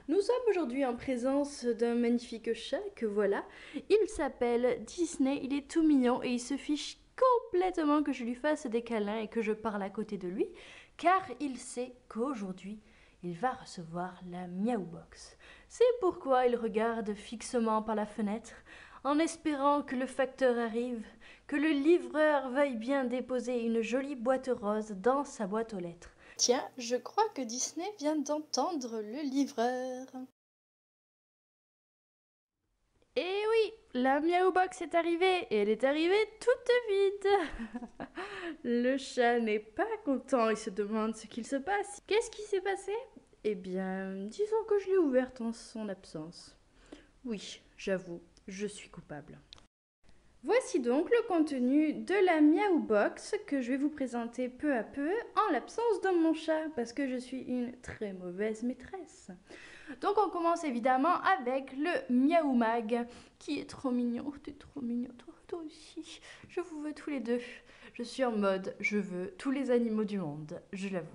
Nous sommes aujourd'hui en présence d'un magnifique chat que voilà. Il s'appelle Disney, il est tout mignon et il se fiche complètement que je lui fasse des câlins et que je parle à côté de lui, car il sait qu'aujourd'hui, il va recevoir la Miaou Box. C'est pourquoi il regarde fixement par la fenêtre, en espérant que le facteur arrive, que le livreur veuille bien déposer une jolie boîte rose dans sa boîte aux lettres. Tiens, je crois que Disney vient d'entendre le livreur. Eh oui, la Miaou Box est arrivée et elle est arrivée toute vite. Le chat n'est pas content, il se demande ce qu'il se passe. Qu'est-ce qui s'est passé? Eh bien, disons que je l'ai ouverte en son absence. Oui, j'avoue, je suis coupable. Voici donc le contenu de la Miaou Box que je vais vous présenter peu à peu en l'absence de mon chat parce que je suis une très mauvaise maîtresse. Donc on commence évidemment avec le Miaou Mag qui est trop mignon, t'es trop mignon, toi aussi, je vous veux tous les deux. Je suis en mode je veux tous les animaux du monde, je l'avoue.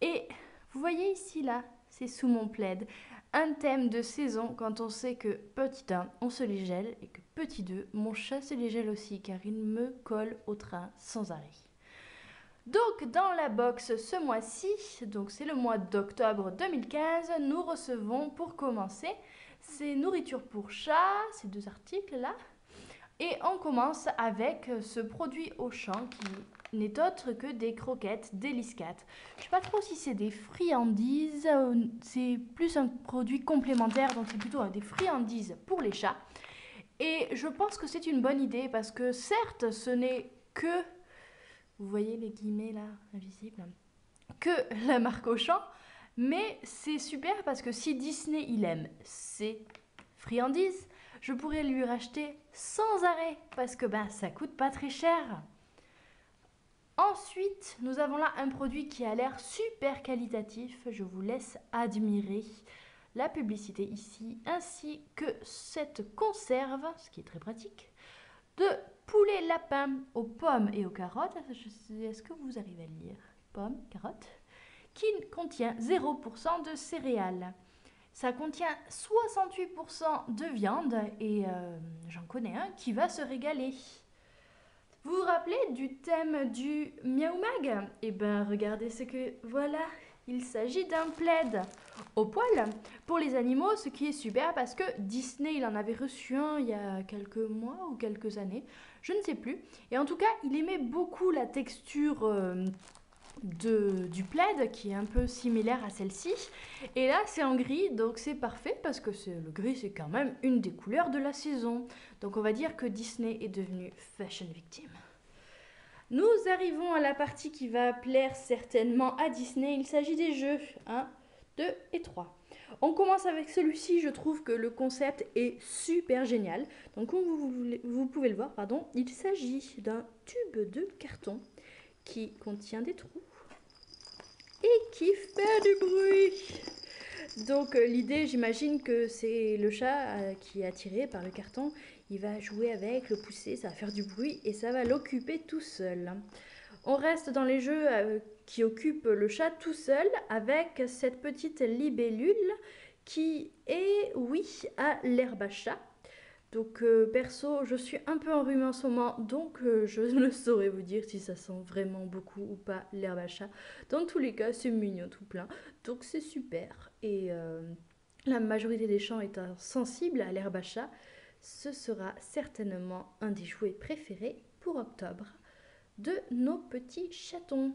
Et vous voyez ici là, c'est sous mon plaid, un thème de saison quand on sait que petit 1, on se les gèle et que petit 2, mon chat se les gèle aussi car il me colle au train sans arrêt. Donc dans la box ce mois-ci, donc c'est le mois d'octobre 2015, nous recevons pour commencer ces nourritures pour chat, ces deux articles là. Et on commence avec ce produit Auchan qui n'est autre que des croquettes Délice Cat. Je ne sais pas trop si c'est des friandises, c'est plus un produit complémentaire, donc c'est plutôt des friandises pour les chats. Et je pense que c'est une bonne idée parce que certes ce n'est que, vous voyez les guillemets là, invisibles, que la marque Auchan, mais c'est super parce que si Disney il aime ces friandises, je pourrais lui racheter sans arrêt parce que ça coûte pas très cher. Ensuite, nous avons là un produit qui a l'air super qualitatif. Je vous laisse admirer la publicité ici, ainsi que cette conserve, ce qui est très pratique, de poulet lapin aux pommes et aux carottes. Est-ce que vous arrivez à le lire? Pommes, carottes, qui contient 0% de céréales. Ça contient 68% de viande et j'en connais un qui va se régaler. Vous vous rappelez du thème du Miaou Mag? Eh ben regardez ce que voilà. Il s'agit d'un plaid au poil pour les animaux, ce qui est super parce que Disney il en avait reçu un il y a quelques mois ou quelques années, je ne sais plus. Et en tout cas, il aimait beaucoup la texture du plaid qui est un peu similaire à celle-ci. Et là c'est en gris, donc c'est parfait parce que le gris c'est quand même une des couleurs de la saison. Donc on va dire que Disney est devenu fashion victim. Nous arrivons à la partie qui va plaire certainement à Disney. Il s'agit des jeux 1, 2 et 3. On commence avec celui-ci, je trouve que le concept est super génial. Donc comme vous pouvez le voir, il s'agit d'un tube de carton qui contient des trous et qui fait du bruit. Donc l'idée, j'imagine que c'est le chat qui est attiré par le carton. Il va jouer avec, le pousser, ça va faire du bruit et ça va l'occuper tout seul. On reste dans les jeux qui occupent le chat tout seul avec cette petite libellule qui est, oui, à l'herbe à chat. Donc perso, je suis un peu enrhumée en ce moment, donc je ne saurais vous dire si ça sent vraiment beaucoup ou pas l'herbe à chat. Dans tous les cas, c'est mignon tout plein, donc c'est super. Et la majorité des gens étant sensibles à l'herbe à chat, ce sera certainement un des jouets préférés pour octobre de nos petits chatons.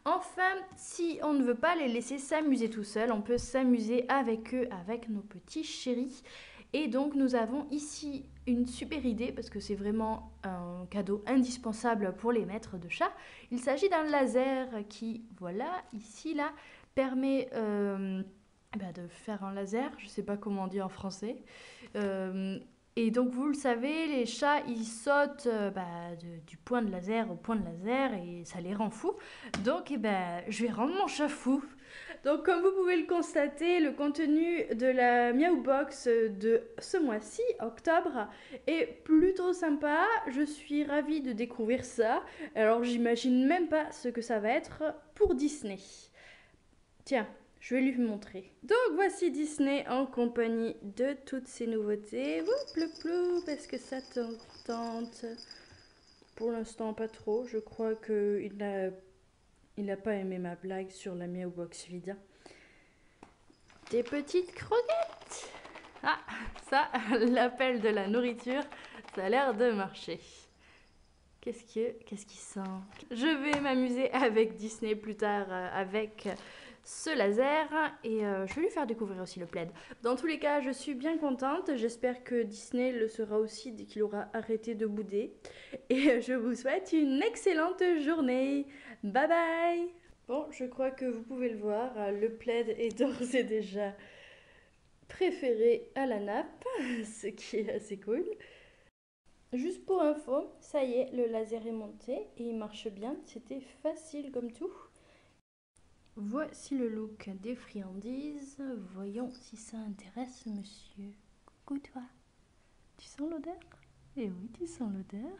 Enfin, si on ne veut pas les laisser s'amuser tout seuls, on peut s'amuser avec eux, avec nos petits chéris. Et donc nous avons ici une super idée parce que c'est vraiment un cadeau indispensable pour les maîtres de chat. Il s'agit d'un laser qui, voilà, ici là, permet de faire un laser, je ne sais pas comment on dit en français. Et donc vous le savez, les chats ils sautent du point de laser au point de laser et ça les rend fous. Donc je vais rendre mon chat fou. Donc comme vous pouvez le constater, le contenu de la Miaou Box de ce mois-ci, octobre, est plutôt sympa. Je suis ravie de découvrir ça. Alors j'imagine même pas ce que ça va être pour Disney. Tiens, Je vais lui montrer. Donc voici Disney en compagnie de toutes ces nouveautés. Ouh, plou plou, est-ce que ça te tente? Pour l'instant pas trop. Je crois qu'il n'a pas aimé ma blague sur la Meow Box vide. Des petites croquettes. Ah, ça, l'appel de la nourriture, ça a l'air de marcher. Qu'est-ce qu'il sent? Je vais m'amuser avec Disney plus tard avec ce laser et je vais lui faire découvrir aussi le plaid. Dans tous les cas, je suis bien contente. J'espère que Disney le sera aussi dès qu'il aura arrêté de bouder. Et je vous souhaite une excellente journée. Bye bye! Bon, je crois que vous pouvez le voir, le plaid est d'ores et déjà préféré à la nappe, ce qui est assez cool. Juste pour info, ça y est, le laser est monté et il marche bien, c'était facile comme tout. Voici le look des friandises, voyons si ça intéresse monsieur. Coucou toi, tu sens l'odeur? Eh oui, tu sens l'odeur.